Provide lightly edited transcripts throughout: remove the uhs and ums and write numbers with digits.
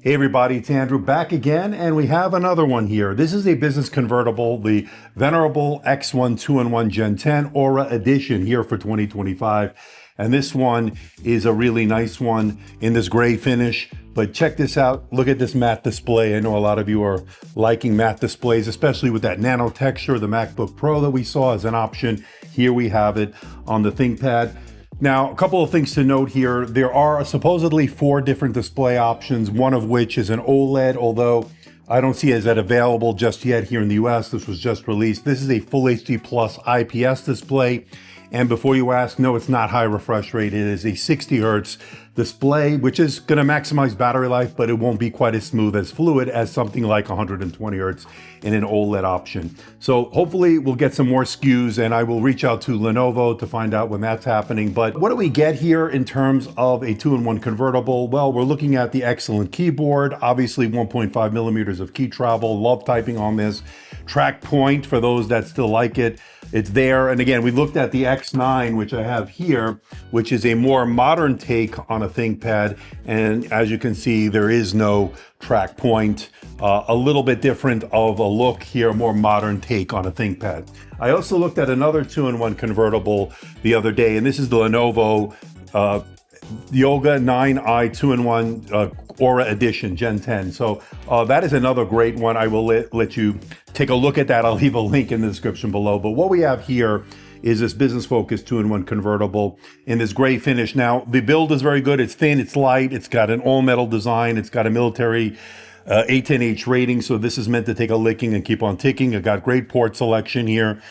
Hey everybody, it's Andrew back again, and we have another one here. This is a business convertible, the venerable X1 2-in-1 Gen 10 Aura Edition here for 2025. And this one is a really nice one in this gray finish. But check this out, look at this matte display. I know a lot of you are liking matte displays, especially with that nano texture, the MacBook Pro that we saw as an option. Here we have it on the ThinkPad. Now, a couple of things to note here. There are supposedly 4 different display options, one of which is an OLED, although I don't see it as that available just yet here in the US. This was just released. This is a Full HD Plus IPS display. And before you ask, no, it's not high refresh rate. It is a 60 hertz display, which is going to maximize battery life, but it won't be quite as smooth as fluid as something like 120 hertz in an OLED option. So hopefully we'll get some more SKUs, and I will reach out to Lenovo to find out when that's happening. But what do we get here in terms of a 2-in-1 convertible? Well, we're looking at the excellent keyboard, obviously 1.5 millimeters of key travel. Love typing on this. TrackPoint for those that still like it. It's there. And again, we looked at the X9, which I have here, which is a more modern take on a ThinkPad. And as you can see, there is no TrackPoint. A little bit different of a look here, more modern take on a ThinkPad. I also looked at another 2-in-1 convertible the other day, and this is the Lenovo Yoga 9i 2-in-1 Aura Edition Gen 10. So that is another great one. I will let you take a look at that. I'll leave a link in the description below. But what we have here is this business-focused 2-in-1 convertible in this gray finish. Now, the build is very good. It's thin, it's light, it's got an all-metal design, it's got a military A10H rating, so this is meant to take a licking and keep on ticking. It got great port selection here.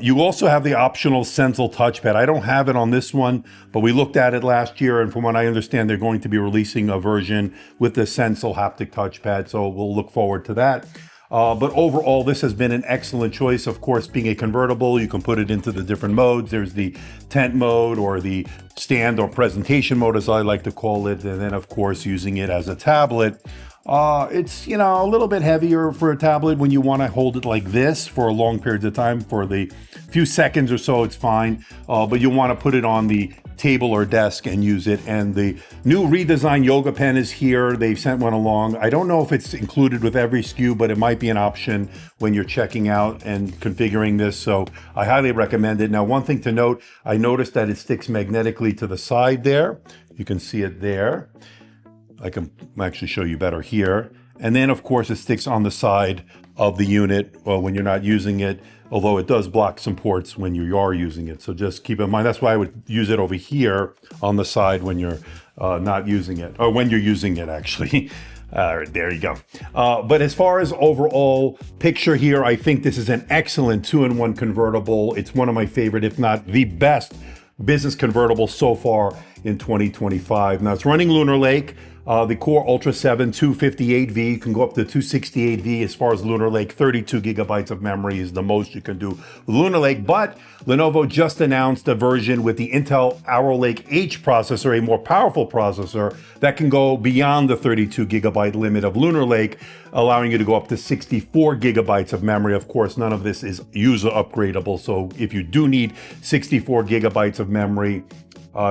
You also have the optional Stencil touchpad. I don't have it on this one, but we looked at it last year, and from what I understand, they're going to be releasing a version with the Stencil haptic touchpad, so we'll look forward to that. But overall, this has been an excellent choice. Of course, being a convertible, you can put it into the different modes. There's the tent mode or the stand or presentation mode, as I like to call it. And then, of course, using it as a tablet. It's, you know, a little bit heavier for a tablet when you want to hold it like this for a long period of time. For the few seconds or so, it's fine. But you want to put it on the table or desk and use it. And the new redesigned yoga pen is here. They've sent one along. I don't know if it's included with every SKU, but it might be an option when you're checking out and configuring this. So I highly recommend it. Now, one thing to note, I noticed that it sticks magnetically to the side there. You can see it there. I can actually show you better here. And then, of course, it sticks on the side of the unit when you're not using it, although it does block some ports when you are using it. So just keep in mind, that's why I would use it over here on the side when you're not using it, or when you're using it, actually. There you go. But as far as overall picture here, I think this is an excellent 2-in-1 convertible. It's one of my favorite, if not the best business convertible so far in 2025. Now, it's running Lunar Lake. The Core Ultra 7 258V can go up to 268V as far as Lunar Lake. 32 gigabytes of memory is the most you can do with Lunar Lake. But Lenovo just announced a version with the Intel Arrow Lake H processor, a more powerful processor that can go beyond the 32 gigabyte limit of Lunar Lake, allowing you to go up to 64 gigabytes of memory. Of course, none of this is user upgradable. So if you do need 64 gigabytes of memory,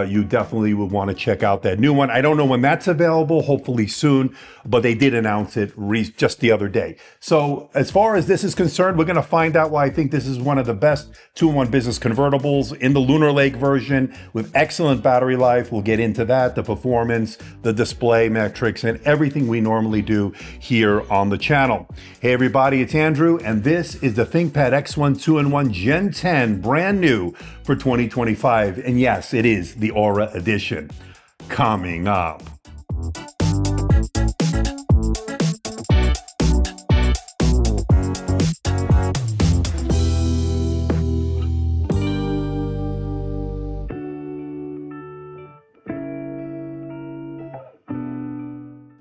you definitely would want to check out that new one. I don't know when that's available, hopefully soon, but they did announce it just the other day. So as far as this is concerned, we're going to find out why I think this is one of the best 2-in-1 business convertibles in the Lunar Lake version with excellent battery life. We'll get into that, the performance, the display metrics, and everything we normally do here on the channel. Hey everybody, it's Andrew, and this is the ThinkPad X1 2-in-1 Gen 10, brand new for 2025. And yes, it is the Aura Edition. Coming up.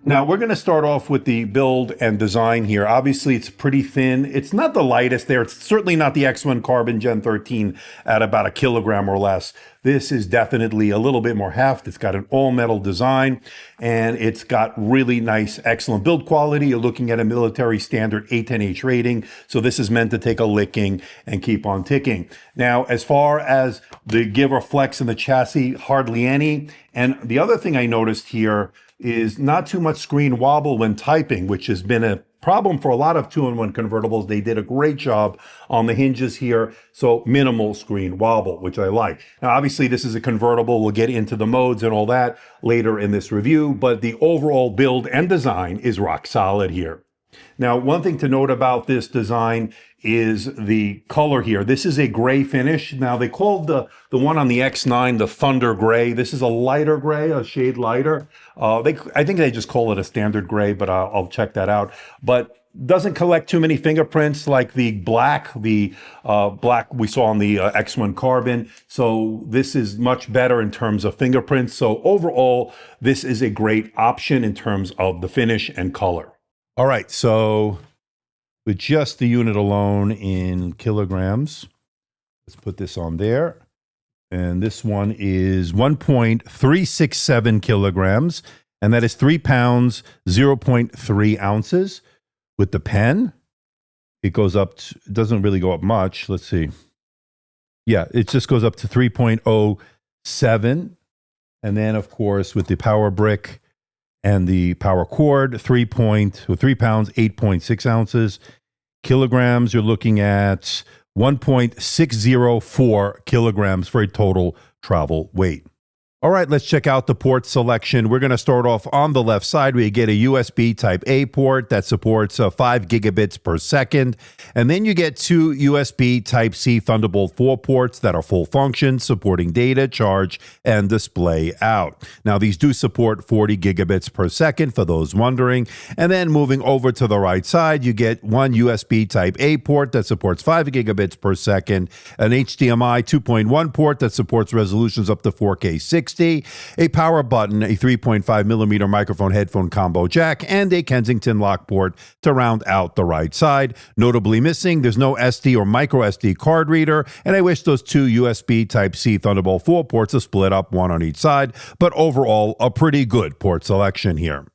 Now, we're going to start off with the build and design here. Obviously, it's pretty thin. It's not the lightest there. It's certainly not the X1 Carbon Gen 13 at about 1 kilogram or less. This is definitely a little bit more heft. It's got an all-metal design, and it's got really nice, excellent build quality. You're looking at a military standard A10H rating, so this is meant to take a licking and keep on ticking. Now, as far as the give or flex in the chassis, hardly any. And the other thing I noticed here is not too much screen wobble when typing, which has been a problem for a lot of 2-in-1 convertibles. They did a great job on the hinges here, so minimal screen wobble, which I like. Now, obviously, this is a convertible. We'll get into the modes and all that later in this review, but the overall build and design is rock solid here. Now, one thing to note about this design is the color here. This is a gray finish. Now, they called the one on the X9 the Thunder Gray. This is a lighter gray, a shade lighter. I think they just call it a standard gray, but I'll check that out. But doesn't collect too many fingerprints like the black we saw on the X1 Carbon. So this is much better in terms of fingerprints. So overall, this is a great option in terms of the finish and color. All right, so with just the unit alone in kilograms, let's put this on there. And this one is 1.367 kilograms, and that is 3 pounds, 0.3 ounces. With the pen, it goes up to, it doesn't really go up much. Let's see. Yeah, it just goes up to 3.07. And then, of course, with the power brick and the power cord, 3 pounds, 8.6 ounces. Kilograms, you're looking at 1.604 kilograms for a total travel weight. All right, let's check out the port selection. We're going to start off on the left side where you get a USB Type A port that supports 5 gigabits per second. And then you get 2 USB Type C Thunderbolt 4 ports that are full function, supporting data, charge, and display out. Now, these do support 40 gigabits per second for those wondering. And then moving over to the right side, you get 1 USB Type A port that supports 5 gigabits per second, an HDMI 2.1 port that supports resolutions up to 4K 60, a power button, a 3.5 millimeter microphone headphone combo jack, and a Kensington lock port to round out the right side. Notably missing, there's no SD or micro SD card reader, and I wish those 2 USB Type-C Thunderbolt 4 ports are split up, one on each side, but overall, a pretty good port selection here.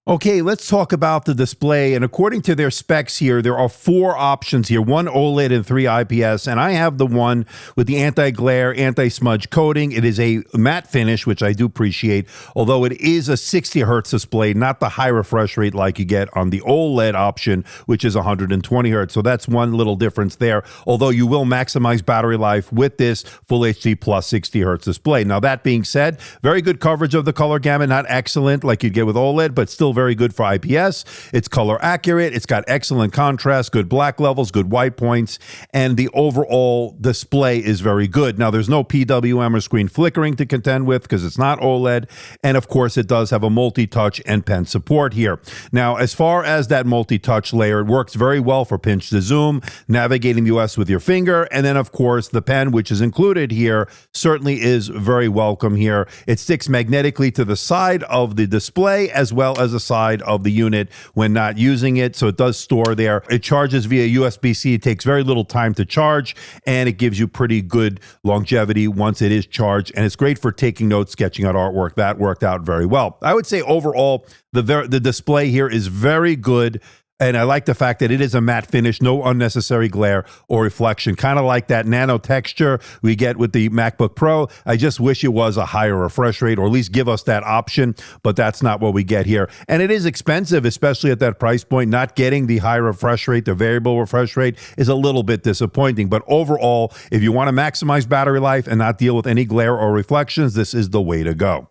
Okay, let's talk about the display. And according to their specs here, there are 4 options here, 1 OLED and 3 IPS. And I have the one with the anti-glare, anti-smudge coating. It is a matte finish, which I do appreciate, although it is a 60 hertz display, not the high refresh rate like you get on the OLED option, which is 120 hertz. So that's one little difference there, although you will maximize battery life with this Full HD plus 60 hertz display. Now, that being said, very good coverage of the color gamut, not excellent like you'd get with OLED, but still very good for IPS. It's color accurate. It's got excellent contrast, good black levels, good white points, and the overall display is very good. Now, there's no PWM or screen flickering to contend with because it's not OLED. And of course, it does have a multi-touch and pen support here. Now, as far as that multi-touch layer, it works very well for pinch to zoom, navigating the OS with your finger. And then, of course, the pen, which is included here, certainly is very welcome here. It sticks magnetically to the side of the display as well as the side of the unit when not using it, so it does store there. It charges via USB-C. It takes very little time to charge, and it gives you pretty good longevity once it is charged, and it's great for taking notes, sketching out artwork. That worked out very well. I would say overall, the display here is very good. And I like the fact that it is a matte finish, no unnecessary glare or reflection, kind of like that nano texture we get with the MacBook Pro. I just wish it was a higher refresh rate, or at least give us that option, but that's not what we get here. And it is expensive, especially at that price point. Not getting the high refresh rate, the variable refresh rate, is a little bit disappointing. But overall, if you want to maximize battery life and not deal with any glare or reflections, this is the way to go.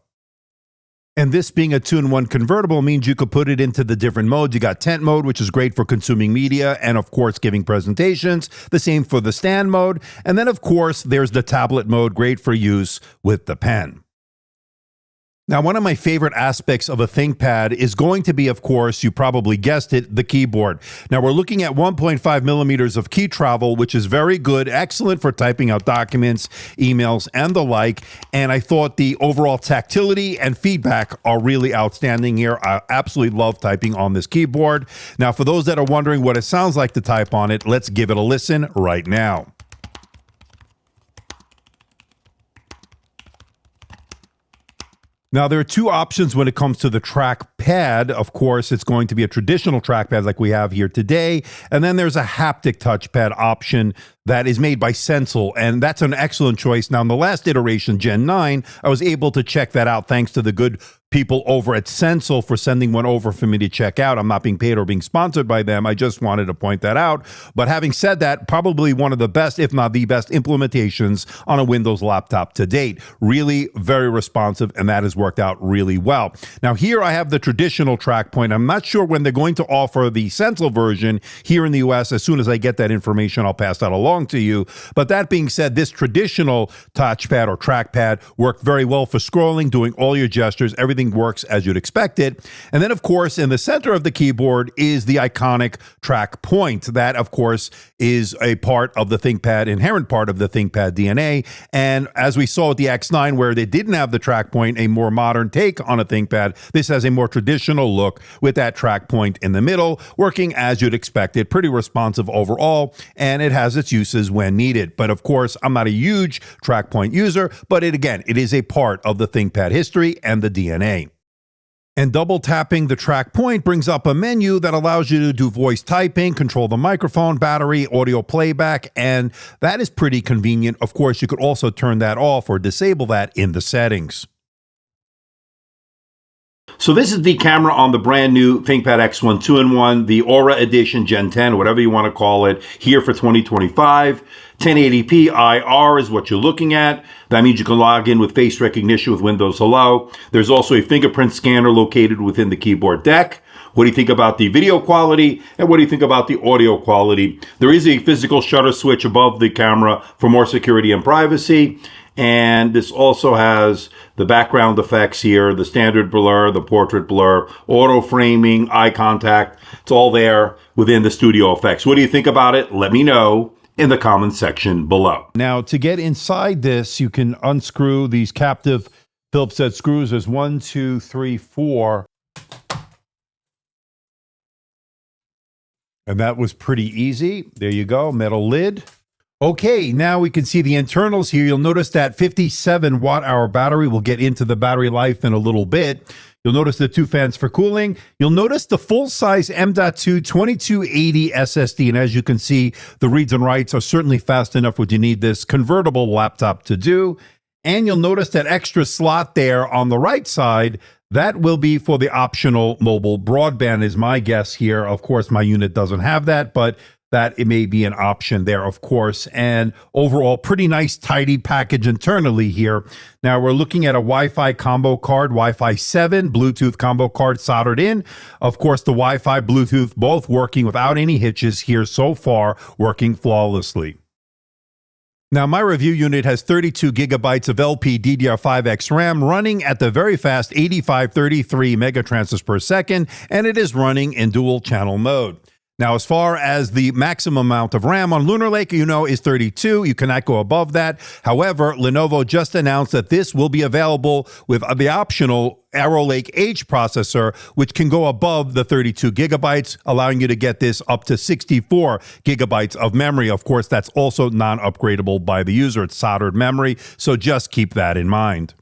And this being a 2-in-1 convertible means you could put it into the different modes. You got tent mode, which is great for consuming media and, of course, giving presentations. The same for the stand mode. And then, of course, there's the tablet mode, great for use with the pen. Now, one of my favorite aspects of a ThinkPad is going to be, of course, you probably guessed it, the keyboard. Now, we're looking at 1.5 millimeters of key travel, which is very good, excellent for typing out documents, emails, and the like. And I thought the overall tactility and feedback are really outstanding here. I absolutely love typing on this keyboard. Now, for those that are wondering what it sounds like to type on it, let's give it a listen right now. Now, there are 2 options when it comes to the TrackPad. Of course, it's going to be a traditional trackpad like we have here today. And then there's a haptic touchpad option that is made by Sensel, and that's an excellent choice. Now, in the last iteration, Gen 9, I was able to check that out thanks to the good people over at Sensel for sending one over for me to check out. I'm not being paid or being sponsored by them. I just wanted to point that out. But having said that, probably one of the best, if not the best, implementations on a Windows laptop to date. Really very responsive, and that has worked out really well. Now, here I have the traditional TrackPoint. I'm not sure when they're going to offer the Sensel version here in the US. As soon as I get that information, I'll pass that along to you. But that being said, this traditional touchpad or trackpad worked very well for scrolling, doing all your gestures. Everything works as you'd expect it. And then, of course, in the center of the keyboard is the iconic TrackPoint. That, of course, is a part of the ThinkPad, inherent part of the ThinkPad DNA. And as we saw with the X9, where they didn't have the TrackPoint, a more modern take on a ThinkPad, this has a more traditional look with that TrackPoint in the middle, working as you'd expect it, pretty responsive overall, and it has its uses when needed. But of course, I'm not a huge TrackPoint user, but it is a part of the ThinkPad history and the DNA. And double tapping the TrackPoint brings up a menu that allows you to do voice typing, control the microphone, battery, audio playback, and that is pretty convenient. Of course, you could also turn that off or disable that in the settings. So this is the camera on the brand new ThinkPad X1 2-in-1, the Aura Edition Gen 10, whatever you want to call it, here for 2025. 1080p IR is what you're looking at. That means you can log in with face recognition with Windows Hello. There's also a fingerprint scanner located within the keyboard deck. What do you think about the video quality? And what do you think about the audio quality? There is a physical shutter switch above the camera for more security and privacy. And this also has the background effects here, the standard blur, the portrait blur, auto framing, eye contact. It's all there within the studio effects. What do you think about it? Let me know in the comments section below. Now, to get inside this, you can unscrew these captive Phillips head screws. There's 1, 2, 3, 4. And that was pretty easy. There you go, metal lid. Okay, now we can see the internals here. You'll notice that 57 watt-hour battery. We'll get into the battery life in a little bit. You'll notice the 2 fans for cooling. You'll notice the full-size M.2 2280 SSD. And as you can see, the reads and writes are certainly fast enough what you need this convertible laptop to do. And you'll notice that extra slot there on the right side. That will be for the optional mobile broadband is my guess here. Of course, my unit doesn't have that, but that it may be an option there, of course. And overall, pretty nice, tidy package internally here. Now, we're looking at a Wi-Fi combo card, Wi-Fi 7, Bluetooth combo card soldered in. Of course, the Wi-Fi, Bluetooth, both working without any hitches here so far, working flawlessly. Now, my review unit has 32 gigabytes of LPDDR5X RAM running at the very fast 8533 megatransfers per second, and it is running in dual channel mode. Now, as far as the maximum amount of RAM on Lunar Lake, is 32. You cannot go above that. However, Lenovo just announced that this will be available with the optional Arrow Lake H processor, which can go above the 32 gigabytes, allowing you to get this up to 64 gigabytes of memory. Of course, that's also non-upgradable by the user. It's soldered memory, so just keep that in mind.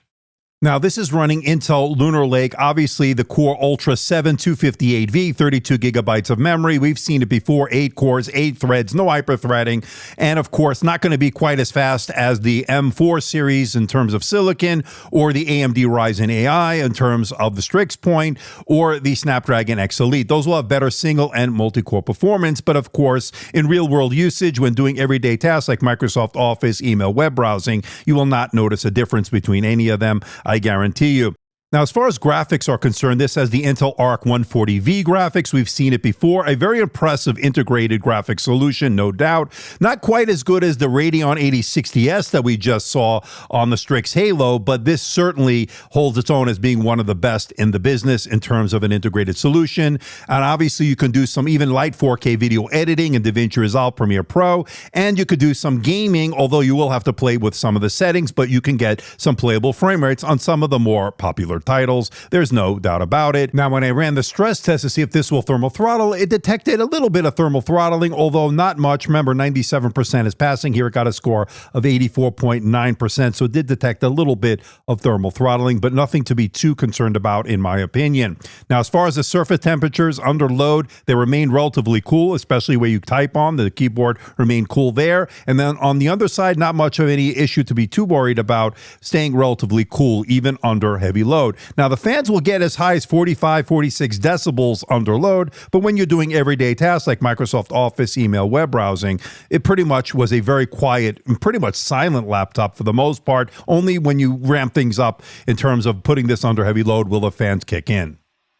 Now, this is running Intel Lunar Lake, obviously the Core Ultra 7 258V, 32 gigabytes of memory. We've seen it before, 8 cores, 8 threads, no hyper-threading, and of course, not going to be quite as fast as the M4 series in terms of silicon, or the AMD Ryzen AI in terms of the Strix Point, or the Snapdragon X Elite. Those will have better single and multi-core performance, but of course, in real-world usage, when doing everyday tasks like Microsoft Office, email, web browsing, you will not notice a difference between any of them. I guarantee you. Now, as far as graphics are concerned, this has the Intel Arc 140V graphics. We've seen it before. A very impressive integrated graphics solution, no doubt. Not quite as good as the Radeon 8060S that we just saw on the Strix Halo, but this certainly holds its own as being one of the best in the business in terms of an integrated solution. And obviously, you can do some even light 4K video editing in DaVinci Resolve Premiere Pro, and you could do some gaming, although you will have to play with some of the settings, but you can get some playable frame rates on some of the more popular subtitles. There's no doubt about it. Now, when I ran the stress test to see if this will thermal throttle, it detected a little bit of thermal throttling, although not much. Remember, 97% is passing. Here it got a score of 84.9%, so it did detect a little bit of thermal throttling, but nothing to be too concerned about, in my opinion. Now, as far as the surface temperatures under load, they remain relatively cool, especially where you type on. The keyboard remained cool there. And then on the other side, not much of any issue to be too worried about, staying relatively cool even under heavy load. Now, the fans will get as high as 45, 46 decibels under load, but when you're doing everyday tasks like Microsoft Office, email, web browsing, it pretty much was a very quiet and pretty much silent laptop for the most part. Only when you ramp things up in terms of putting this under heavy load will the fans kick in.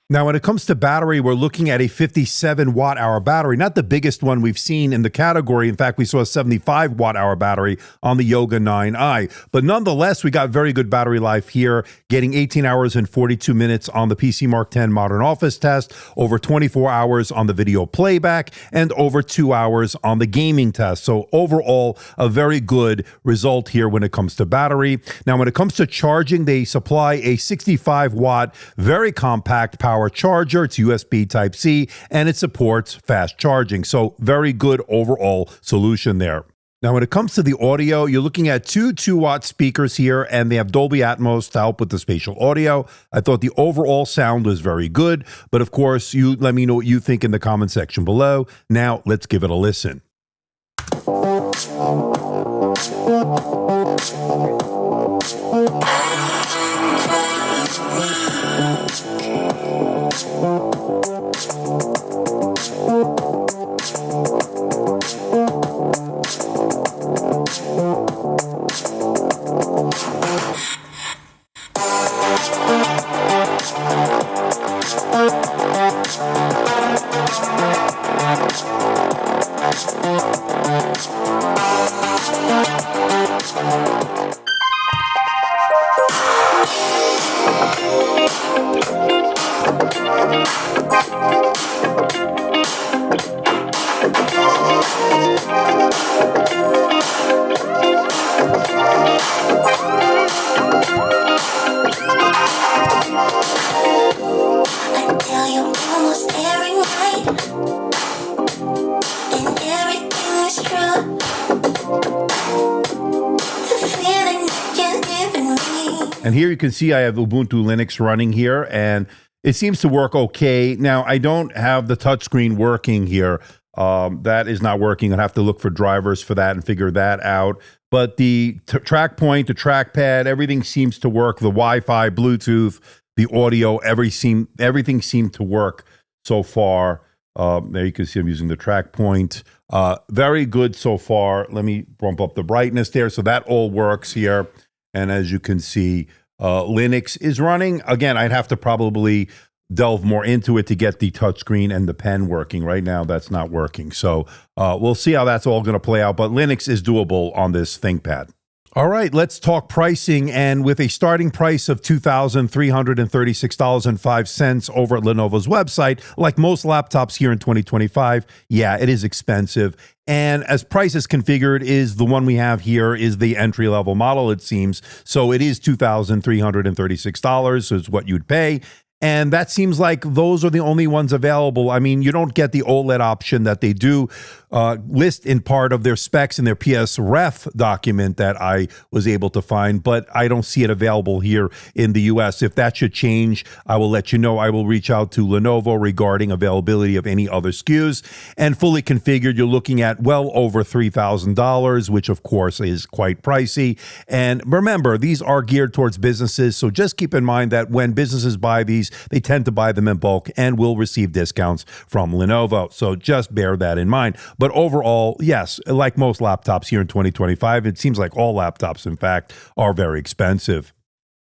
Now, when it comes to battery, we're looking at a 57 watt-hour battery, not the biggest one we've seen in the category. In fact, we saw a 75 watt-hour battery on the Yoga 9i. But nonetheless, we got very good battery life here, getting 18 hours and 42 minutes on the PC Mark 10 Modern Office test, over 24 hours on the video playback, and over 2 hours on the gaming test. So overall, a very good result here when it comes to battery. Now, when it comes to charging, they supply a 65 watt, very compact power charger. It's USB Type-C, and it supports fast charging. So very good overall solution there. Now, when it comes to the audio, you're looking at two 2-watt speakers here, and they have Dolby Atmos to help with the spatial audio. I thought the overall sound was very good, but of course, you let me know what you think in the comment section below. Now, let's give it a listen. And here you can see I have Ubuntu Linux running here, and it seems to work okay. Now, I don't have the touchscreen working here. That is not working. I'd have to look for drivers for that and figure that out. But the TrackPoint, the TrackPad, everything seems to work. The Wi-Fi, Bluetooth, the audio, everything seemed to work so far. There you can see I'm using the TrackPoint. Very good so far. Let me bump up the brightness there. So that all works here. And as you can see, Linux is running. Again, I'd have to probably delve more into it to get the touchscreen and the pen working. Right now, that's not working. So we'll see how that's all going to play out. But Linux is doable on this ThinkPad. All right, let's talk pricing. And with a starting price of $2,336.05 over at Lenovo's website, like most laptops here in 2025, yeah, it is expensive. And as price is configured, is the one we have here is the entry-level model, it seems. So it is $2,336 is what you'd pay. And that seems like those are the only ones available. I mean, you don't get the OLED option that they do list in part of their specs in their PS Ref document that I was able to find, but I don't see it available here in the US. If that should change, I will let you know. I will reach out to Lenovo regarding availability of any other SKUs. And fully configured, you're looking at well over $3,000, which of course is quite pricey. And remember, these are geared towards businesses, so just keep in mind that when businesses buy these, they tend to buy them in bulk and will receive discounts from Lenovo. So just bear that in mind. But overall, yes, like most laptops here in 2025, it seems like all laptops, in fact, are very expensive.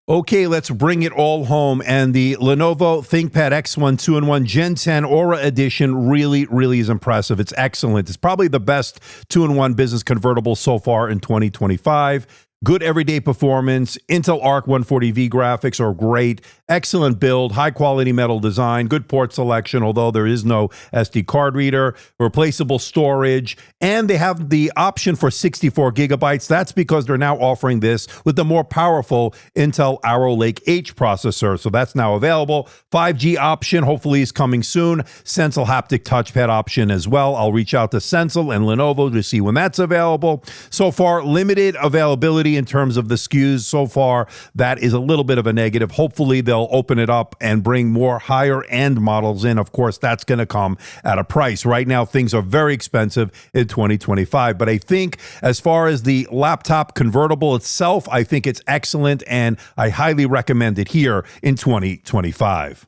Okay, let's bring it all home. And the Lenovo ThinkPad X1 2-in-1 Gen 10 Aura Edition really is impressive. It's excellent. It's probably the best 2-in-1 business convertible so far in 2025. Good everyday performance. Intel Arc 140V graphics are great. Excellent build, high quality metal design, good port selection, although there is no SD card reader, replaceable storage, and they have the option for 64 gigabytes. That's because they're now offering this with the more powerful Intel Arrow Lake H processor. So that's now available. 5G option hopefully is coming soon. Sensal haptic touchpad option as well. I'll reach out to Sensal and Lenovo to see when that's available. So far, limited availability in terms of the SKUs. So far, that is a little bit of a negative. Hopefully, they'll open it up and bring more higher end models in. Of course, that's going to come at a price. Right now, things are very expensive in 2025. But I think as far as the laptop convertible itself, I think it's excellent and I highly recommend it here in 2025.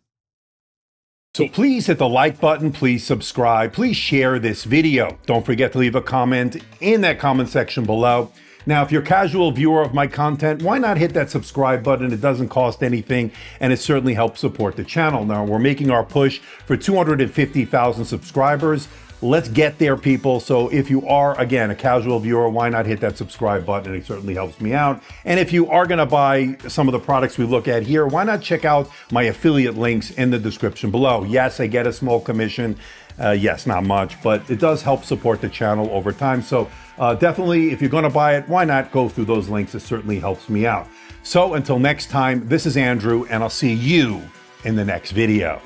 So please hit the like button, please subscribe, please share this video. Don't forget to leave a comment in that comment section below. Now, if you're a casual viewer of my content, why not hit that subscribe button? It doesn't cost anything, and it certainly helps support the channel. Now, we're making our push for 250,000 subscribers. Let's get there, people. So if you are, again, a casual viewer, why not hit that subscribe button? It certainly helps me out. And if you are gonna buy some of the products we look at here, why not check out my affiliate links in the description below? Yes, I get a small commission. Yes, not much, but it does help support the channel over time. So definitely, if you're gonna buy it, why not go through those links? It certainly helps me out. So until next time, this is Andrew, and I'll see you in the next video.